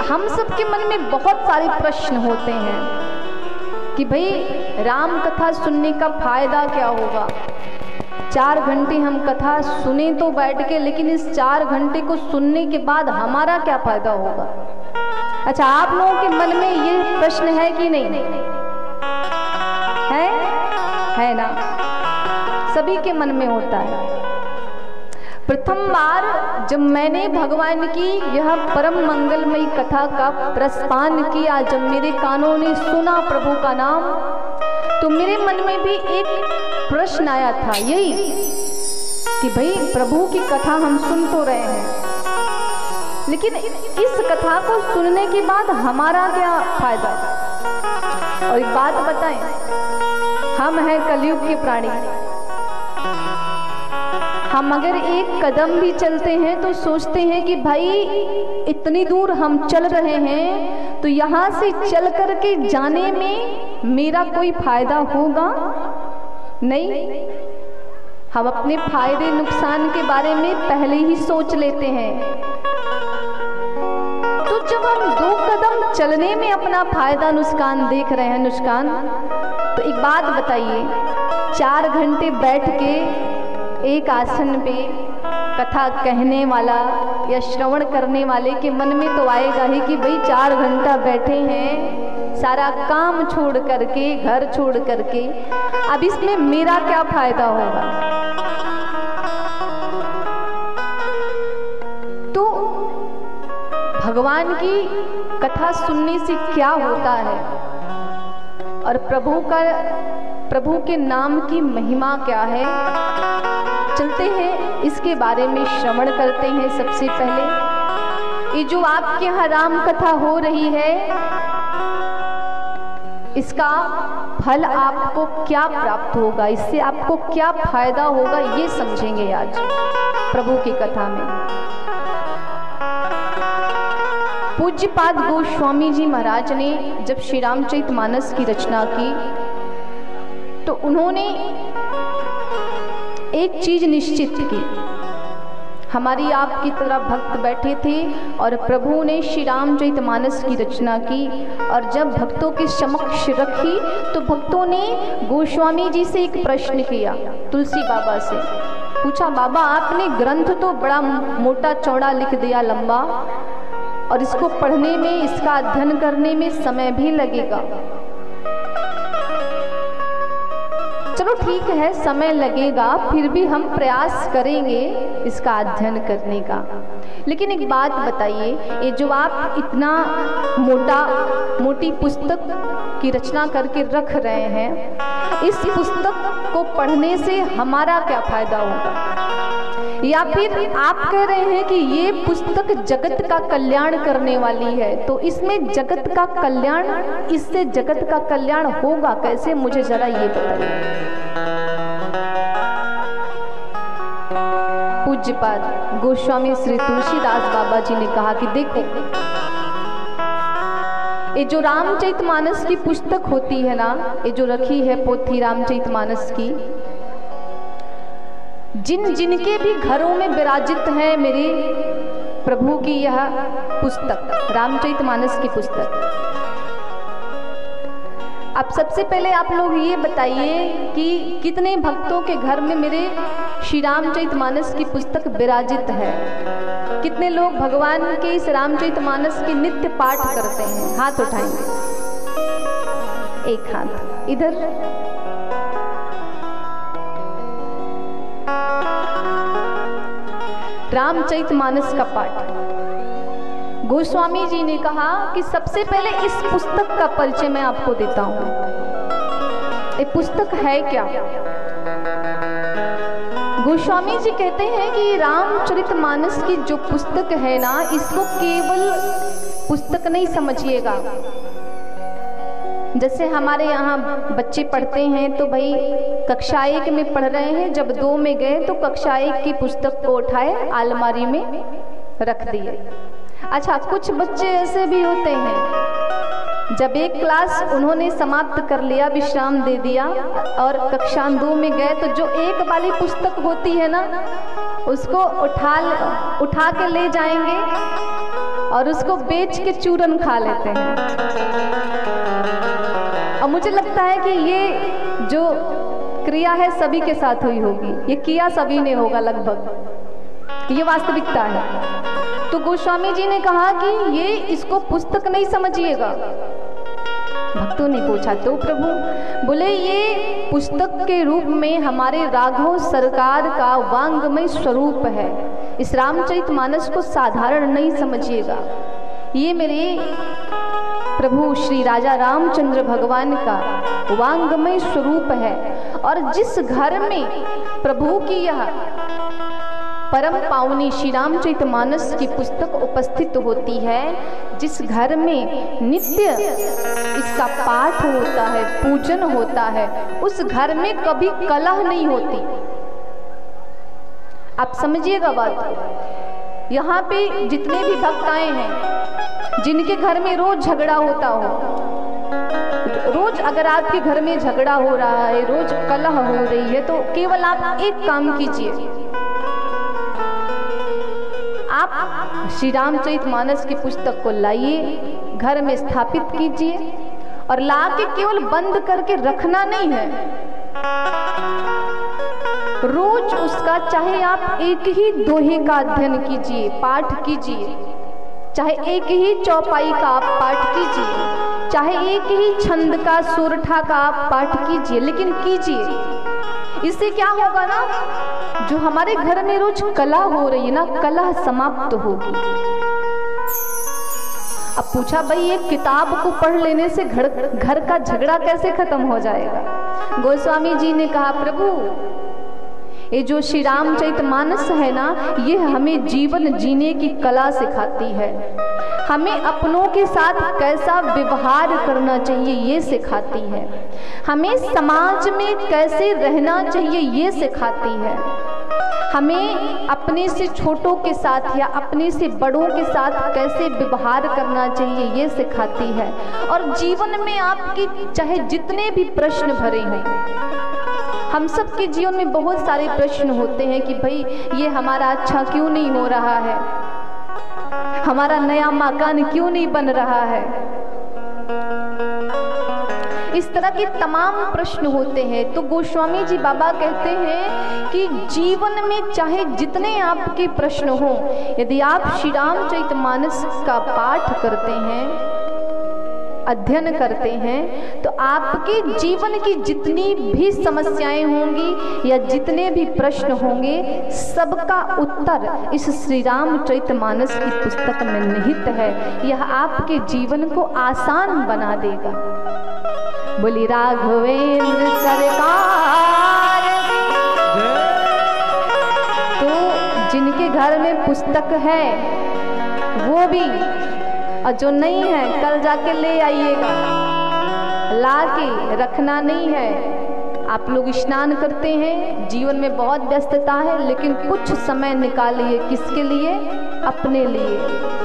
हम सबके मन में बहुत सारे प्रश्न होते हैं कि भाई राम कथा सुनने का फायदा क्या होगा। 4 घंटे हम कथा सुने तो बैठ के, लेकिन इस 4 घंटे को सुनने के बाद हमारा क्या फायदा होगा। अच्छा, आप लोगों के मन में ये प्रश्न है कि नहीं है ना? सभी के मन में होता है। प्रथम बार जब मैंने भगवान की यह परम मंगलमयी कथा का प्रस्थान किया, जब मेरे कानों ने सुना प्रभु का नाम, तो मेरे मन में भी एक प्रश्न आया था, यही कि भाई प्रभु की कथा हम सुन तो रहे हैं, लेकिन इस कथा को सुनने के बाद हमारा क्या फायदा। और एक बात बताएं, हम हैं कलयुग के प्राणी। हम अगर एक कदम भी चलते हैं तो सोचते हैं कि भाई इतनी दूर हम चल रहे हैं तो यहाँ से चल करके जाने में मेरा कोई फायदा होगा नहीं। हम अपने फायदे नुकसान के बारे में पहले ही सोच लेते हैं। तो जब हम 2 कदम चलने में अपना फायदा नुकसान देख रहे हैं, तो एक बात बताइए, 4 घंटे बैठ के एक आसन पे कथा कहने वाला या श्रवण करने वाले के मन में तो आएगा ही कि भाई 4 घंटा बैठे हैं, सारा काम छोड़ करके, घर छोड़ करके, अब इसमें मेरा क्या फायदा होगा। तो भगवान की कथा सुनने से क्या होता है और प्रभु के नाम की महिमा क्या है, चलते हैं इसके बारे में श्रवण करते हैं। सबसे पहले ये जो आपके यहाँ राम कथा हो रही है, इसका फल आपको क्या प्राप्त होगा, इससे आपको क्या फायदा होगा, ये समझेंगे आज प्रभु की कथा में। पूज्यपाद गोस्वामी जी महाराज ने जब श्री रामचरितमानस की रचना की तो उन्होंने एक चीज निश्चित की। हमारी आपकी तरह भक्त बैठे थे और प्रभु ने श्री रामचरितमानस की रचना की, और जब भक्तों के समक्ष रखी तो भक्तों ने गोस्वामी जी से एक प्रश्न किया, तुलसी बाबा से पूछा, बाबा आपने ग्रंथ तो बड़ा मोटा चौड़ा लिख दिया, लंबा, और इसको पढ़ने में, इसका अध्ययन करने में समय भी लगेगा। चलो ठीक है, समय लगेगा, फिर भी हम प्रयास करेंगे इसका अध्ययन करने का। लेकिन एक बात बताइए, ये जो आप इतना मोटी पुस्तक की रचना करके रख रहे हैं, इस पुस्तक को पढ़ने से हमारा क्या फायदा होगा? या फिर आप कह रहे हैं कि ये पुस्तक जगत का कल्याण करने वाली है, तो इसमें जगत का कल्याण, इससे जगत का कल्याण होगा कैसे, मुझे जरा ये बताइए। पूज्यपाद गोस्वामी श्री तुलसीदास बाबा जी ने कहा कि देखो, ये जो रामचरितमानस की पुस्तक होती है ना, ये जो रखी है पोथी रामचरितमानस की, जिनके भी घरों में विराजित है मेरे प्रभु की यह पुस्तक, रामचरितमानस की पुस्तक। अब सबसे पहले आप लोग ये बताइए कि कितने भक्तों के घर में मेरे श्री रामचरितमानस की पुस्तक विराजित है? कितने लोग भगवान के इस रामचरितमानस के नित्य पाठ करते हैं? हाथ उठाएंगे, एक हाथ इधर। रामचरितमानस का पाठ गोस्वामी जी ने कहा कि सबसे पहले इस पुस्तक का परिचय मैं आपको देता हूं। ये पुस्तक है क्या? गोस्वामी जी कहते हैं कि रामचरितमानस की जो पुस्तक है ना, इसको केवल पुस्तक नहीं समझिएगा। जैसे हमारे यहाँ बच्चे पढ़ते हैं तो भाई कक्षा 1 में पढ़ रहे हैं, जब 2 में गए तो कक्षा 1 की पुस्तक को उठाए अलमारी में रख दिए। अच्छा, कुछ बच्चे ऐसे भी होते हैं, जब एक क्लास उन्होंने समाप्त कर लिया, विश्राम दे दिया, और कक्षा 2 में गए तो जो एक वाली पुस्तक होती है ना, उसको उठा के ले जाएंगे और उसको बेच के चूरन खा लेते हैं। और मुझे लगता है कि ये जो क्रिया है सभी के साथ हुई होगी, ये किया सभी ने होगा लगभग, ये वास्तविकता है। तो गोस्वामी जी ने कहा कि ये इसको पुस्तक नहीं समझिएगा। भक्तों ने पूछा तो प्रभु, बोले ये पुस्तक के रूप में हमारे राघव सरकार का वांगमय स्वरूप है, इस रामचरितमानस को साधारण नहीं समझिएगा। ये मेरे प्रभु श्री राजा रामचंद्र भगवान का वांगमय स्वरूप है। और जिस घर में प्रभु की यह परम पावनी श्री रामचरितमानस की पुस्तक उपस्थित होती है, जिस घर में नित्य इसका पाठ होता है, पूजन होता है, उस घर में कभी कलह नहीं होती। आप समझिएगा बात। यहाँ पे जितने भी भक्त आए हैं, जिनके घर में रोज झगड़ा होता हो, रोज अगर आपके घर में झगड़ा हो रहा है, रोज कलह हो रही है, तो केवल आप एक काम कीजिए, आप श्री रामचरितमानस की पुस्तक को लाइए, घर में स्थापित कीजिए, और लाके केवल बंद करके रखना नहीं है, रोज उसका चाहे आप एक ही दोहे का अध्ययन कीजिए, पाठ कीजिए, चाहे एक ही चौपाई का आप पाठ कीजिए, चाहे एक ही छंद का सोरठा का आप पाठ कीजिए, लेकिन कीजिए। इससे क्या होगा ना, जो हमारे घर में रोज कलह हो रही है ना, कलह समाप्त होगी। अब पूछा भाई, एक किताब को पढ़ लेने से घर का झगड़ा कैसे खत्म हो जाएगा? गोस्वामी जी ने कहा, प्रभु ये जो श्री रामचरितमानस है ना, ये हमें जीवन जीने की कला सिखाती है, हमें अपनों के साथ कैसा व्यवहार करना चाहिए ये सिखाती है, हमें समाज में कैसे रहना चाहिए ये सिखाती है, हमें अपने से छोटों के साथ या अपने से बड़ों के साथ कैसे व्यवहार करना चाहिए ये सिखाती है। और जीवन में आपकी चाहे जितने भी प्रश्न भरे हैं, हम सब के जीवन में बहुत सारे प्रश्न होते हैं कि भाई ये हमारा अच्छा क्यों नहीं हो रहा है, हमारा नया मकान क्यों नहीं बन रहा है, इस तरह के तमाम प्रश्न होते हैं। तो गोस्वामी जी बाबा कहते हैं कि जीवन में चाहे जितने आपके प्रश्न हो, यदि आप श्री रामचरितमानस का पाठ करते हैं, अध्ययन करते हैं, तो आपके जीवन की जितनी भी समस्याएं होंगी या जितने भी प्रश्न होंगे, सबका उत्तर इस श्री रामचरितमानस की पुस्तक में निहित है। यह आपके जीवन को आसान बना देगा। बोली राघवेंद्र सरकार। तो जिनके घर में पुस्तक है वो भी, और जो नहीं है कल जाके ले आइएगा, ला के रखना नहीं है। आप लोग स्नान करते हैं, जीवन में बहुत व्यस्तता है, लेकिन कुछ समय निकालिए, किसके लिए? अपने लिए।